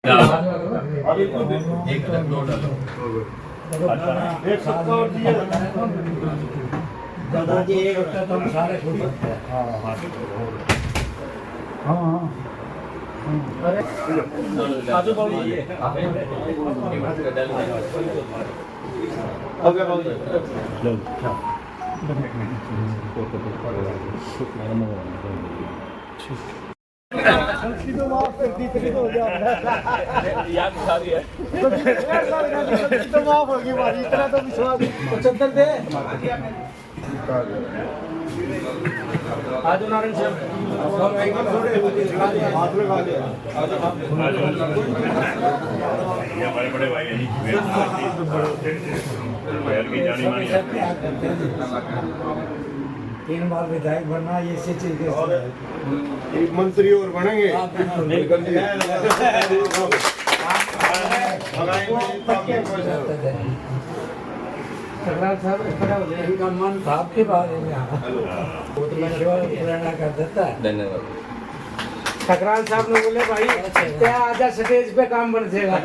एक सप्ताह और दिए दादाजी एक हफ्ता तो हम सारे छोड़ सकते हैं। हाँ अरे आजू बाजू तो माफ होगी भाई, इतना तो विश्वास 75 दे आज नारायण साहब ये हमारे बड़े भाई हैं की जानी मानी 3 बार विधायक बनना ये से चीज एक मंत्री और बनेंगे। सरदार साहब इनका मन था आपके बारे में वो तो मैं प्रेरणा कर देता है। धन्यवाद। टकराल साहब ने बोले भाई क्या आजा स्टेज पे काम बन जाएगा।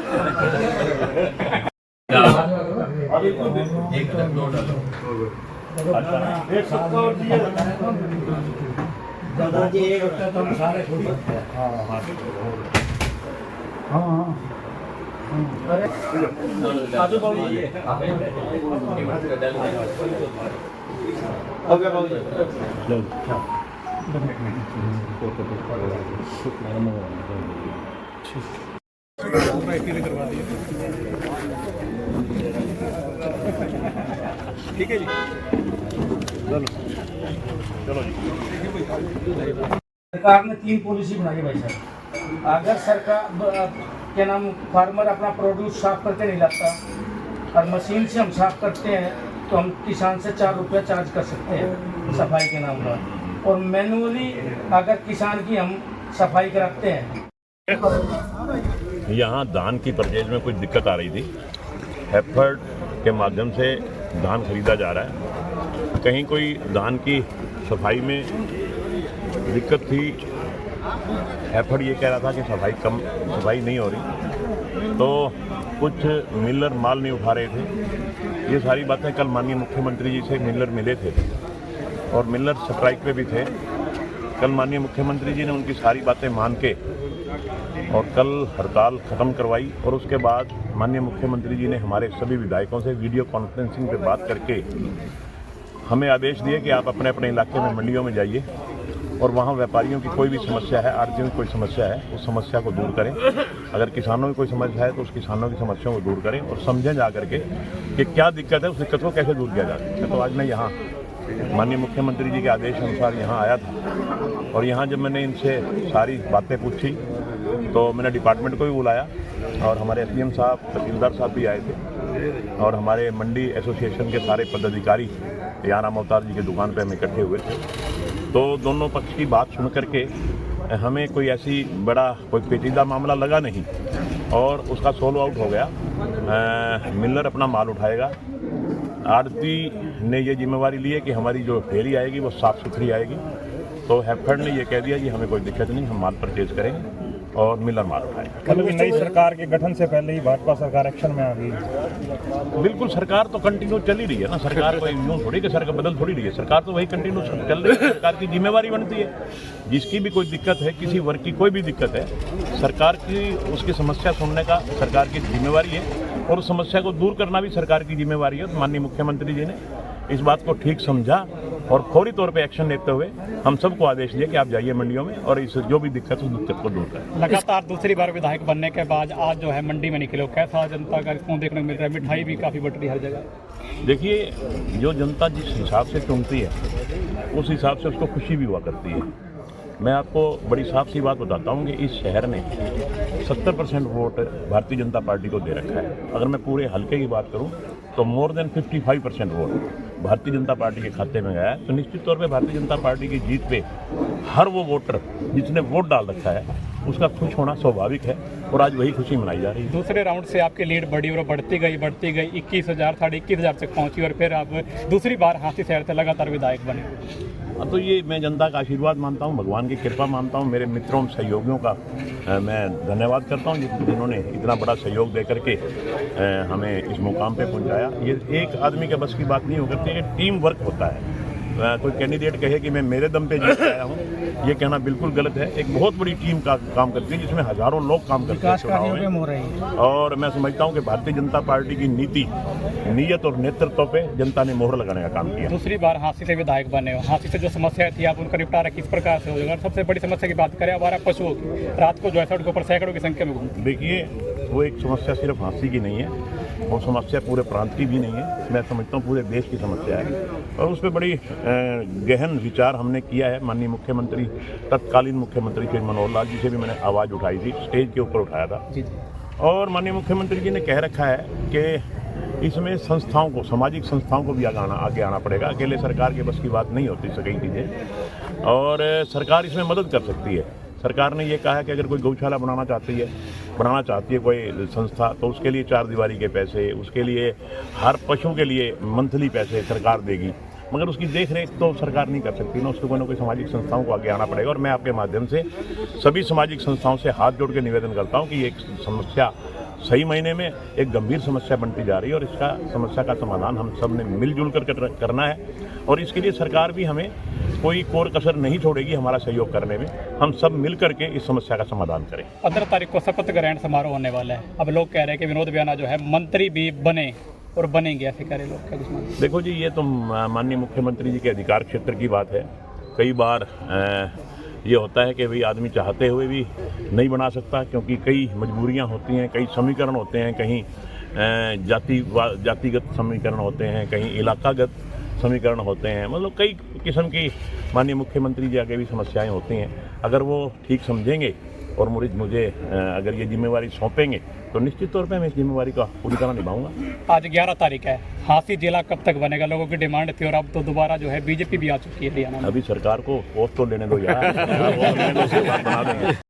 एक सप्ताह और दिए दादाजी एक हफ्ता तो हम सारे छोड़ सकते हैं। हाँ अरे आजू बाजू ठीक है जी, चलो जी। सरकार ने 3 पॉलिसी बनाई है भाई साहब। अगर सरकार क्या नाम फार्मर अपना प्रोड्यूस साफ करके नहीं लाता और मशीन से हम साफ करते हैं तो हम किसान से 4 रुपये चार्ज कर सकते हैं सफाई के नाम पर, और मैनुअली अगर किसान की हम सफाई कराते हैं। यहाँ धान की परचेज में कुछ दिक्कत आ रही थी। हैफर्ड के माध्यम से धान खरीदा जा रहा है। कहीं कोई धान की सफाई में दिक्कत थी। हैफर्ड ये कह रहा था कि सफाई नहीं हो रही, तो कुछ मिलर माल नहीं उठा रहे थे। ये सारी बातें कल माननीय मुख्यमंत्री जी से मिलर मिले थे और मिलर स्ट्राइक पे भी थे। कल माननीय मुख्यमंत्री जी ने उनकी सारी बातें मान के और कल हड़ताल ख़त्म करवाई, और उसके बाद माननीय मुख्यमंत्री जी ने हमारे सभी विधायकों से वीडियो कॉन्फ्रेंसिंग पे बात करके हमें आदेश दिए कि आप अपने अपने इलाके में मंडियों में जाइए और वहाँ व्यापारियों की कोई भी समस्या है, आढ़तियों की कोई समस्या है, उस समस्या को दूर करें। अगर किसानों की कोई समस्या है तो उस किसानों की समस्याओं को दूर करें और समझें जा करके कि क्या दिक्कत है, उस दिक्कत को कैसे दूर किया जा सकता है। तो आज मैं यहाँ माननीय मुख्यमंत्री जी के आदेश अनुसार यहाँ आया था, और यहाँ जब मैंने इनसे सारी बातें पूछी तो मैंने डिपार्टमेंट को भी बुलाया और हमारे एसडीएम साहब, तहसीलदार साहब भी आए थे, और हमारे मंडी एसोसिएशन के सारे पदाधिकारी यहाँ राम अवतार जी की दुकान पे हम इकट्ठे हुए थे। तो दोनों पक्ष की बात सुन करके हमें कोई ऐसी बड़ा कोई पेचीदा मामला लगा नहीं और उसका सोल्व आउट हो गया। मिलर अपना माल उठाएगा। आढ़ती ने ये जिम्मेवारी ली है कि हमारी जो फेरी आएगी वो साफ़ सुथरी आएगी। तो हैफर्ड ने ये कह दिया कि हमें कोई दिक्कत नहीं, हम माल परचेज करेंगे और मिलर माल उठाएंगे। मतलब नई सरकार के गठन से पहले ही भाजपा सरकार एक्शन में आ गई। बिल्कुल, सरकार तो कंटिन्यू चल ही रही है ना। सरकार कोई यूँ थोड़ी कि सरकार बदल थोड़ी रही है, सरकार तो वही कंटिन्यू चल रही है। सरकार की जिम्मेवारी बनती है, जिसकी भी कोई दिक्कत है, किसी वर्ग की कोई भी दिक्कत है, सरकार की उसकी समस्या सुनने का सरकार की जिम्मेवारी है, और उस समस्या को दूर करना भी सरकार की जिम्मेवारी है। तो माननीय मुख्यमंत्री जी ने इस बात को ठीक समझा और फौरी तौर पे एक्शन लेते हुए हम सबको आदेश दिए कि आप जाइए मंडियों में और इस जो भी दिक्कत है उस दिक्कत को दूर करें। लगातार दूसरी बार विधायक बनने के बाद आज जो है मंडी में निकले, कैसा जनता का रिस्पॉन्स देखने को मिल रहा है? मिठाई भी काफ़ी बट रही हर जगह। देखिए, जो जनता जिस हिसाब से चुनती है उस हिसाब से उसको खुशी भी हुआ करती है। मैं आपको बड़ी साफ सी बात बताता हूँ कि इस शहर ने 70% वोट भारतीय जनता पार्टी को दे रखा है। अगर मैं पूरे हल्के की बात करूँ तो more than 55% vote Bharatiya Janata party के खाते में गया है। तो निश्चित तौर पे भारतीय जनता पार्टी की जीत पे हर वो वोटर जिसने वोट डाल रखा है उसका खुश होना स्वाभाविक है, और आज वही खुशी मनाई जा रही है। दूसरे राउंड से आपकी लीड बढ़ी और बढ़ती गई 21,000 साढ़े 21,000 तक पहुँची, और फिर आप दूसरी बार हाथी शहर से लगातार विधायक बने। तो ये मैं जनता का आशीर्वाद मानता हूँ, भगवान की कृपा मानता हूँ, मेरे मित्रों सहयोगियों का मैं धन्यवाद करता हूँ जिन्होंने इतना बड़ा सहयोग दे करके हमें इस मुकाम पे पहुँचाया। ये एक आदमी के बस की बात नहीं हो करती, ये टीम वर्क होता है। कोई कैंडिडेट कहे कि मैं मेरे दम पे जीत आया हूँ, ये कहना बिल्कुल गलत है। एक बहुत बड़ी टीम का काम करती है जिसमें हजारों लोग काम करते हैं चुनाव में। और मैं समझता हूँ कि भारतीय जनता पार्टी की नीति, नीयत और नेतृत्व पे जनता ने मोहर लगाने का काम किया। दूसरी बार हांसी से विधायक बने हो, हांसी से जो समस्या थी आप उनका निपटारा किस प्रकार से हो जाएगा? सबसे बड़ी समस्या की बात करें आवारा पशुओं की, रात को जो है सड़कों पर सैकड़ों की संख्या में घूमते। देखिए, वो एक समस्या सिर्फ हांसी की नहीं है, वो समस्या पूरे प्रांत की भी नहीं है, मैं समझता हूँ पूरे देश की समस्या है। और उस पर बड़ी गहन विचार हमने किया है। माननीय मुख्यमंत्री, तत्कालीन मुख्यमंत्री श्री मनोहर लाल जी से भी मैंने आवाज़ उठाई थी, स्टेज के ऊपर उठाया था। और माननीय मुख्यमंत्री जी ने कह रखा है कि इसमें संस्थाओं को, सामाजिक संस्थाओं को भी आगे आना पड़ेगा। अकेले सरकार के बस की बात नहीं होती कई चीज़ें, और सरकार इसमें मदद कर सकती है। सरकार ने ये कहा है कि अगर कोई गौशाला बनाना चाहती है कोई संस्था, तो उसके लिए 4 दीवारी के पैसे, उसके लिए हर पशु के लिए मंथली पैसे सरकार देगी, मगर उसकी देख रेख तो सरकार नहीं कर सकती ना, उसको कोई ना कोई सामाजिक संस्थाओं को आगे आना पड़ेगा। और मैं आपके माध्यम से सभी सामाजिक संस्थाओं से हाथ जोड़ के निवेदन करता हूँ कि ये एक समस्या सही महीने में एक गंभीर समस्या बनती जा रही है, और इसका समस्या का समाधान हम सब ने मिलजुल कर करना है। और इसके लिए सरकार भी हमें कोई कोर कसर नहीं छोड़ेगी हमारा सहयोग करने में। हम सब मिल करके इस समस्या का समाधान करें। 15 तारीख को शपथ ग्रहण समारोह होने वाला है। अब लोग कह रहे हैं कि विनोद बियाना जो है मंत्री भी बने और बनेंगे, ऐसे कह रहे लोग, क्या कुछ मानते? देखो जी, ये तो माननीय मुख्यमंत्री जी के अधिकार क्षेत्र की बात है। कई बार ये होता है कि भाई आदमी चाहते हुए भी नहीं बना सकता, क्योंकि कई मजबूरियां होती हैं, कई समीकरण होते हैं, कहीं जातिगत समीकरण होते हैं, कहीं इलाकागत समीकरण होते हैं, मतलब कई किस्म की माननीय मुख्यमंत्री जी आगे भी समस्याएं होती हैं। अगर वो ठीक समझेंगे और मुझे अगर ये जिम्मेवारी सौंपेंगे तो निश्चित तौर पे मैं इस जिम्मेवारी का पूरी तरह निभाऊंगा। आज 11 तारीख है, हांसी जिला कब तक बनेगा? लोगों की डिमांड थी, और अब तो दोबारा जो है बीजेपी भी आ चुकी है हरियाणा में। अभी सरकार को पोस्ट तो लेने दो यार, वो बना देंगे।